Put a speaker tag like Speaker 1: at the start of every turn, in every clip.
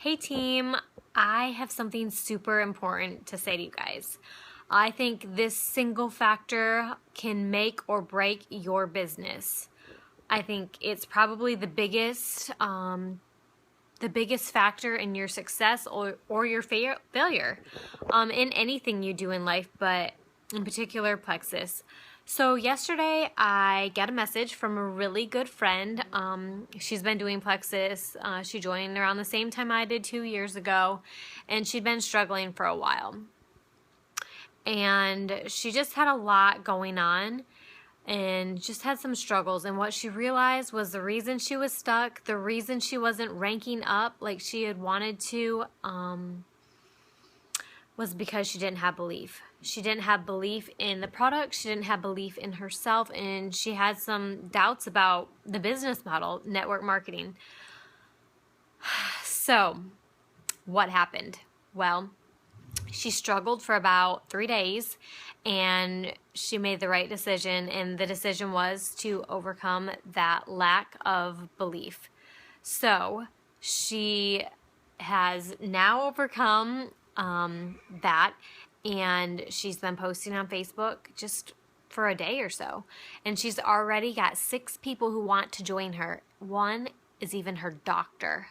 Speaker 1: Hey team, I have something super important to say to you guys. I think this single factor can make or break your business. I think it's probably the biggest factor in your success or your failure in anything you do in life, but in particular plexus. So yesterday I got a message from a really good friend. She's been doing plexus. She joined around the same time I did 2 years ago, and she'd been struggling for a while. And she just had a lot going on and just had some struggles. And what she realized was the reason she was stuck, the reason she wasn't ranking up like she had wanted to, was because she didn't have belief. She didn't have belief in the product. She didn't have belief in herself. And she had some doubts about the business model, network marketing. So what happened? Well, she struggled for about 3 days and she made the right decision. And the decision was to overcome that lack of belief. So she has now overcome that, and she's been posting on Facebook just for a day or so, and she's already got 6 people who want to join her. One is even her doctor.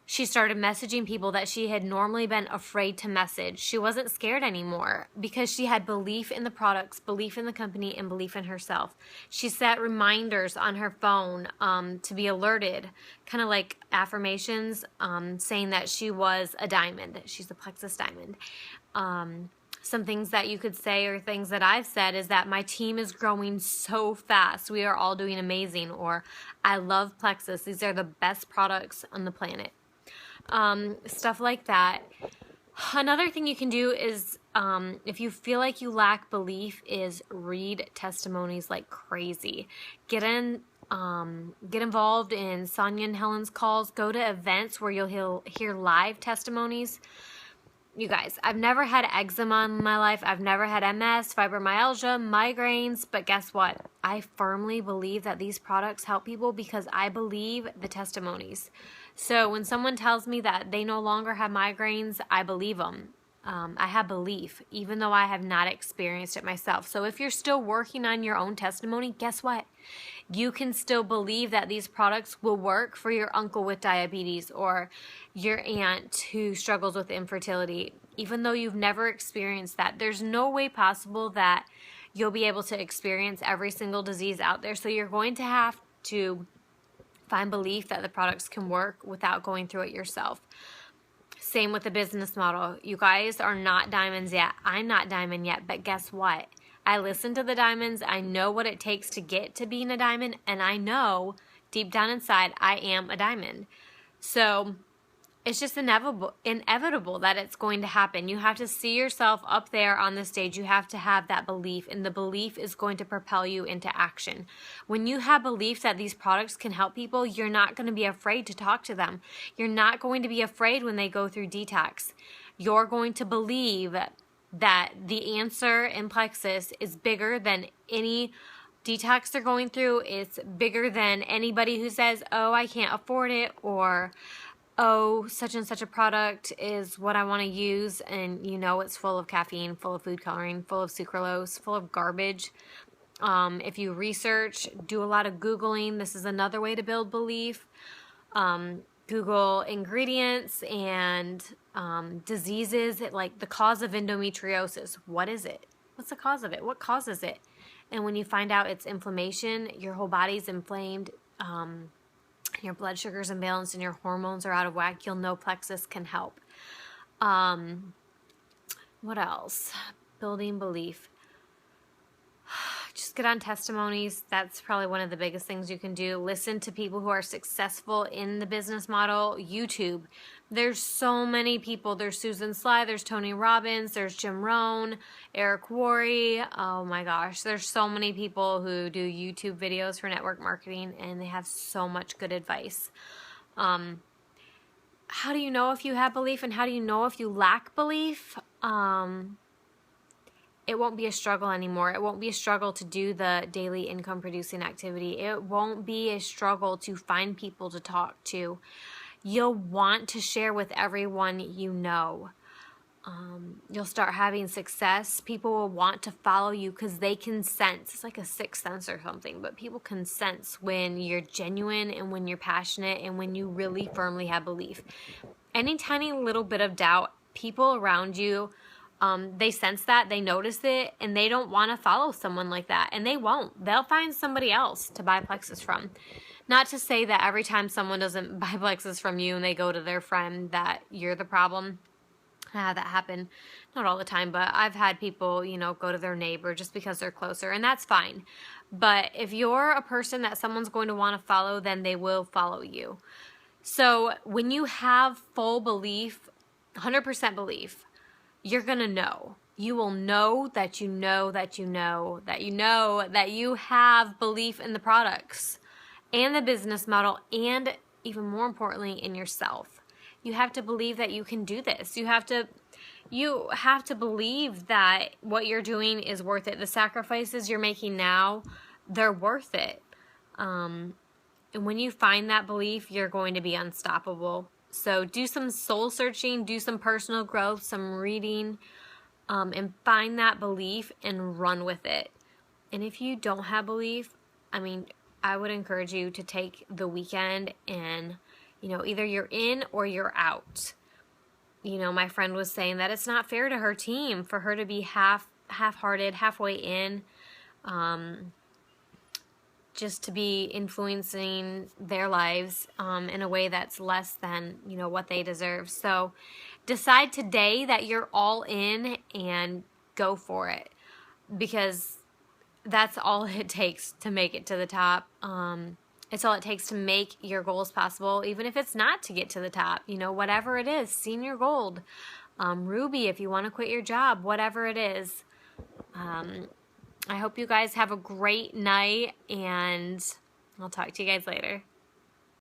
Speaker 1: She started messaging people that she had normally been afraid to message. She wasn't scared anymore because she had belief in the products, belief in the company, and belief in herself. She set reminders on her phone to be alerted, kind of like affirmations, saying that she was a diamond, that she's a plexus diamond. Some things that you could say, or things that I've said, is that my team is growing so fast. We are all doing amazing. Or I love plexus. These are the best products on the planet. Stuff like that. Another thing you can do is, if you feel like you lack belief, is read testimonies like crazy. Get involved in Sonia and Helen's calls. Go to events where you'll hear live testimonies. You guys, I've never had eczema in my life. I've never had MS, fibromyalgia, migraines, but guess what? I firmly believe that these products help people because I believe the testimonies. So when someone tells me that they no longer have migraines, I believe them. I have belief, even though I have not experienced it myself. So if you're still working on your own testimony, guess what? You can still believe that these products will work for your uncle with diabetes or your aunt who struggles with infertility. Even though you've never experienced that, there's no way possible that you'll be able to experience every single disease out there. So you're going to have to find belief that the products can work without going through it yourself. Same with the business model. You guys are not diamonds yet. I'm not diamond yet, but guess what? I listen to the diamonds. I know what it takes to get to being a diamond, and I know deep down inside I am a diamond. So it's just inevitable that it's going to happen. You have to see yourself up there on the stage. You have to have that belief, and the belief is going to propel you into action. When you have belief that these products can help people, you're not going to be afraid to talk to them. You're not going to be afraid when they go through detox. You're going to believe that the answer in plexus is bigger than any detox they're going through. It's bigger than anybody who says, oh, I can't afford it, or oh, such and such a product is what I want to use, and you know it's full of caffeine, full of food coloring, full of sucralose, full of garbage. If you research, do a lot of Googling. This is another way to build belief. Google ingredients and diseases, like the cause of endometriosis. What is it? What's the cause of it? What causes it? And when you find out it's inflammation, your whole body's inflamed, your blood sugar's imbalanced, and your hormones are out of whack, you'll know plexus can help. What else? Building belief. Just get on testimonies. That's probably one of the biggest things you can do. Listen to people who are successful in the business model. YouTube. There's so many people. There's Susan Sly, there's Tony Robbins, there's Jim Rohn, Eric Worre. Oh my gosh. There's so many people who do YouTube videos for network marketing, and they have so much good advice. How do you know if you have belief, and how do you know if you lack belief? It won't be a struggle anymore. It won't be a struggle to do the daily income producing activity. It won't be a struggle to find people to talk to. You'll want to share with everyone you know. You'll start having success. People will want to follow you because they can sense. It's like a sixth sense or something, but people can sense when you're genuine and when you're passionate and when you really firmly have belief. Any tiny little bit of doubt, people around you, they sense that, they notice it, and they don't want to follow someone like that, and they won't. They'll find somebody else to buy plexus from. Not to say that every time someone doesn't buy plexus from you and they go to their friend that you're the problem. I had that happen, not all the time, but I've had people, go to their neighbor just because they're closer, and that's fine. But if you're a person that someone's going to want to follow, then they will follow you. So when you have full belief, 100% belief, you're going to know. You will know that you know that you know that you know that you have belief in the products and the business model, and even more importantly, in yourself. You have to believe that you can do this. You have to believe that what you're doing is worth it. The sacrifices you're making now, they're worth it. And when you find that belief, you're going to be unstoppable. So do some soul searching, do some personal growth, some reading, and find that belief and run with it. And if you don't have belief, I would encourage you to take the weekend and, either you're in or you're out. My friend was saying that it's not fair to her team for her to be half-hearted, halfway in, just to be influencing their lives in a way that's less than, what they deserve. So decide today that you're all in and go for it, because that's all it takes to make it to the top. It's all it takes to make your goals possible, even if it's not to get to the top. Whatever it is, senior gold, Ruby, if you want to quit your job, whatever it is. I hope you guys have a great night, and I'll talk to you guys later.